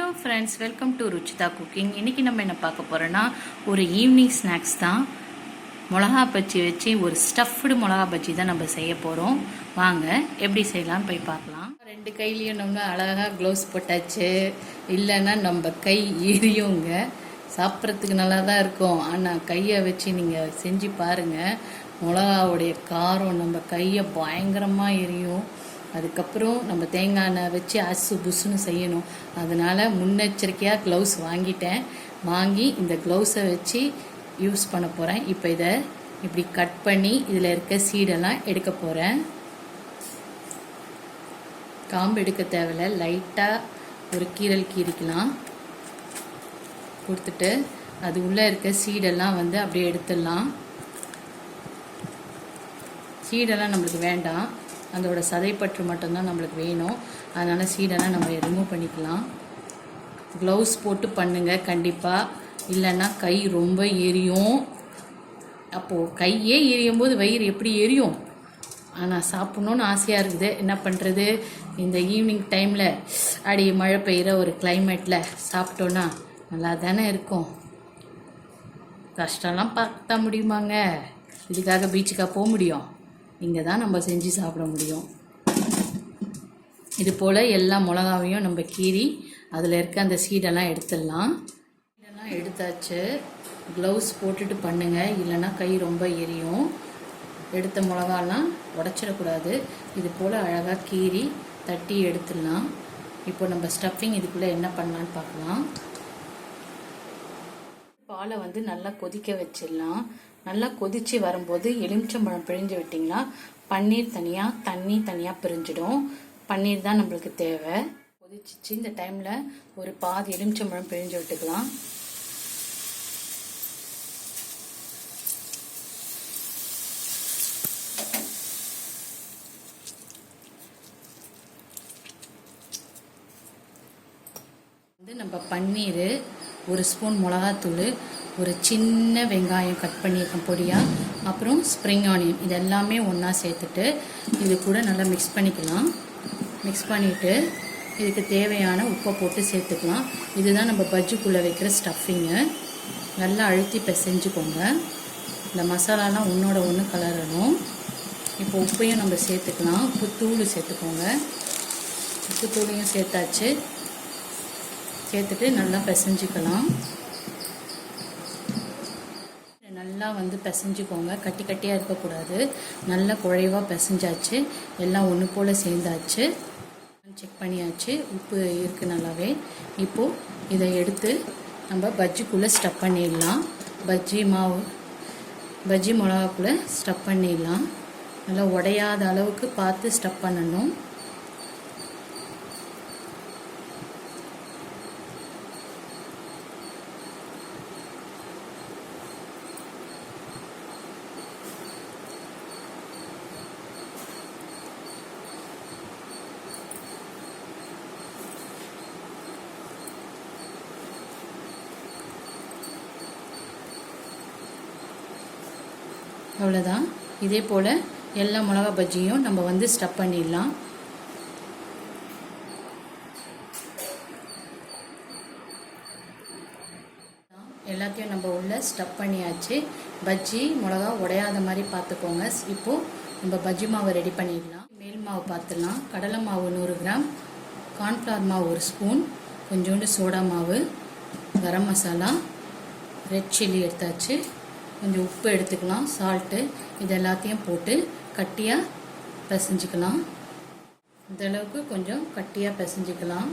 Hello friends, welcome to Ruchitha cooking. இன்றைக்கி நம்ம என்ன பார்க்க போகிறோன்னா ஒரு ஈவினிங் ஸ்நாக்ஸ் தான். மிளகா பஜ்ஜி வச்சு ஒரு ஸ்டஃப்டு மிளகா பஜ்ஜி தான் நம்ம செய்ய போகிறோம். வாங்க எப்படி செய்யலாம்னு போய் பார்க்கலாம். ரெண்டு கையிலையும் நம்ம அழகாக க்ளவுஸ் போட்டாச்சு. இல்லைன்னா நம்ம கை எரியுங்க. சாப்பிட்றதுக்கு நல்லா தான் இருக்கும், ஆனால் கையை வச்சு நீங்கள் செஞ்சு பாருங்கள். மிளகாவுடைய காரம் நம்ம கையை பயங்கரமாக எரியும். அதுக்கப்புறம் நம்ம தேங்காய் எண்ணெய் வச்சு அசு புசுன்னு செய்யணும். அதனால் முன்னெச்சரிக்கையாக க்ளவுஸ் வாங்கி இந்த க்ளவுஸை வச்சு யூஸ் பண்ண போகிறேன். இப்போ இதை இப்படி கட் பண்ணி இதில் இருக்க சீடெல்லாம் எடுக்க போகிறேன். காம்பு எடுக்க தேவையில்லை, லைட்டாக ஒரு கீரல் கீரிக்கலாம். கொடுத்துட்டு அது உள்ளே இருக்க சீடெல்லாம் அப்படியே எடுத்துடலாம். சீடெல்லாம் நம்மளுக்கு வேண்டாம், அதோட சதைப்பற்று மட்டும்தான் நம்மளுக்கு வேணும். அதனால் சீடெல்லாம் நம்ம ரிமூவ் பண்ணிக்கலாம். க்ளவுஸ் போட்டு பண்ணுங்கள் கண்டிப்பாக, இல்லைன்னா கை ரொம்ப எரியும். அப்போது கையே எரியும் போது வயிறு எப்படி எரியும்? ஆனால் சாப்பிட்ணுன்னு ஆசையாக இருக்குது, என்ன பண்ணுறது? இந்த ஈவினிங் டைமில் அடி மழை பெய்கிற ஒரு கிளைமேட்டில் சாப்பிட்டோன்னா நல்லா தானே இருக்கும். கஷ்டம்லாம் பார்த்தா முடியுமாங்க? இதுக்காக பீச்சுக்காக போக முடியும்? இங்கே தான் நம்ம செஞ்சு சாப்பிட முடியும். இது போல் எல்லா மிளகாவையும் நம்ம கீறி அதில் இருக்க அந்த சீடெல்லாம் எடுத்துடலாம். சீடெல்லாம் எடுத்தாச்சு. க்ளவுஸ் போட்டுட்டு பண்ணுங்கள், இல்லைன்னா கை ரொம்ப எரியும். எடுத்த மிளகாலாம் உடச்சிடக்கூடாது. இது போல் அழகாக கீறி தட்டி எடுத்துடலாம். இப்போ நம்ம ஸ்டஃபிங் இதுக்குள்ளே என்ன பண்ணலான்னு பார்க்கலாம். பாலை நல்லா கொதிக்க வச்சிடலாம். நல்லா கொதித்து வரும்போது எலுமிச்சம்பழம் பிழிஞ்சு விட்டிங்கன்னா பன்னீர் தனியாக தண்ணி தனியாக பிரிஞ்சிடும். பன்னீர் தான் நம்மளுக்கு தேவை. கொதிச்சிச்சு, இந்த டைமில் ஒரு பாதி எலுமிச்சம்பழம் பிழிஞ்சு விட்டுக்கலாம். நம்ம பன்னீர், ஒரு ஸ்பூன் மிளகாத்தூள், ஒரு சின்ன வெங்காயம் கட் பண்ணியிருக்கேன் பொடியாக, அப்புறம் ஸ்ப்ரிங் ஆனியன், இது எல்லாமே ஒன்றா சேர்த்துட்டு இது கூட நல்லா மிக்ஸ் பண்ணிக்கலாம். மிக்ஸ் பண்ணிவிட்டு இதுக்கு தேவையான உப்பை போட்டு சேர்த்துக்கலாம். இதுதான் நம்ம பஜ்ஜிக்குள்ளே வைக்கிற ஸ்டஃபிங்கு. நல்லா அழுத்தி பிசைஞ்சுக்கோங்க. இந்த மசாலாலாம் ஒன்றோட ஒன்று கலரணும். இப்போ உப்பையும் நம்ம சேர்த்துக்கலாம். உப்புத்தூள் சேர்த்துக்கோங்க. உப்புத்தூளையும் சேர்த்தாச்சு. சேர்த்துட்டு நல்லா பிசைஞ்சிக்கலாம். நல்லா பிசைஞ்சிக்கோங்க, கட்டி கட்டியாக இருக்கக்கூடாது. நல்லா குழைவாக பிசைஞ்சாச்சு. எல்லாம் ஒன்று போல் சேர்ந்தாச்சு. செக் பண்ணியாச்சு, உப்பு இருக்குது நல்லாவே. இப்போது இதை எடுத்து நம்ம பஜ்ஜிக்குள்ளே ஸ்டஃப் பண்ணிடலாம். பஜ்ஜி மிளகாக்குள்ளே ஸ்டஃப் பண்ணிடலாம். நல்லா உடையாத அளவுக்கு பார்த்து ஸ்டஃப் பண்ணணும். அவ்வளோதான். இதே போல் எல்லா மிளகா பஜ்ஜியும் நம்ம ஸ்டஃப் பண்ணிடலாம். எல்லாத்தையும் நம்ம உள்ள ஸ்டஃப் பண்ணியாச்சு. பஜ்ஜி மிளகா உடையாத மாதிரி பார்த்துக்கோங்க. இப்போது நம்ம பஜ்ஜி மாவை ரெடி பண்ணிடலாம். மேல் மாவு பார்த்துடலாம். கடலை மாவு 100 கிராம், கார்ன்ஃப்ளவர் மாவு 1 ஸ்பூன், கொஞ்சோண்டு சோடா மாவு, கரம் மசாலா, ரெட் சில்லி எடுத்தாச்சு, கொஞ்சம் உப்பு எடுத்துக்கலாம், சால்ட்டு, இது எல்லாத்தையும் போட்டு கட்டியாக பிசைஞ்சிக்கலாம். இந்தளவுக்கு கொஞ்சம் கட்டியாக பிசைஞ்சிக்கலாம்.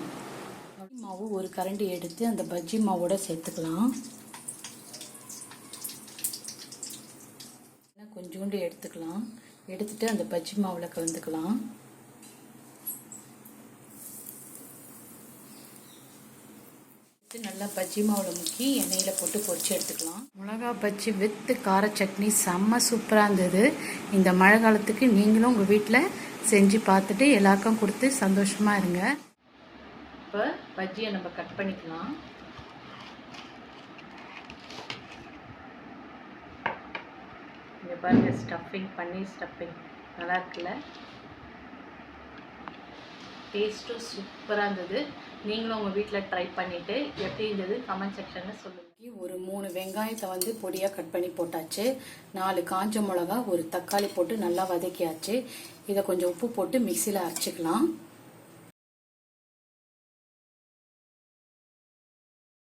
மாவு ஒரு கரண்டி எடுத்து அந்த பஜ்ஜி மாவோட சேர்த்துக்கலாம். கொஞ்சோண்டு எடுத்துக்கலாம். எடுத்துட்டு அந்த பஜ்ஜி மாவில் கலந்துக்கலாம். நல்லா பஜ்ஜி மாவில் முக்கி எண்ணெயில் போட்டு பொரிச்சு எடுத்துக்கலாம். மிளகா பஜ்ஜி வித் கார சட்னி செம்ம சூப்பராக இருந்தது. இந்த மழை காலத்துக்கு நீங்களும் உங்கள் வீட்டில் செஞ்சு பார்த்துட்டு எல்லாருக்கும் கொடுத்து சந்தோஷமாக இருங்க. இப்போ பஜ்ஜியை நம்ம கட் பண்ணிக்கலாம். இங்கே பாருங்கள், ஸ்டஃபிங், பன்னீர் ஸ்டஃபிங் நல்லா இருக்குல்ல? டேஸ்ட்டும் சூப்பராக இருந்தது. நீங்களும் உங்கள் வீட்டில் ட்ரை பண்ணிவிட்டு எப்படி இருந்தது கமெண்ட் செக்ஷனில் சொல்லுங்கள். ஒரு 3 வெங்காயத்தை வந்து பொடியாக கட் பண்ணி போட்டாச்சு. 4 காஞ்ச மிளகா, ஒரு தக்காளி போட்டு நல்லா வதக்கியாச்சு. இதை கொஞ்சம் உப்பு போட்டு மிக்சியில் அரைச்சிக்கலாம்.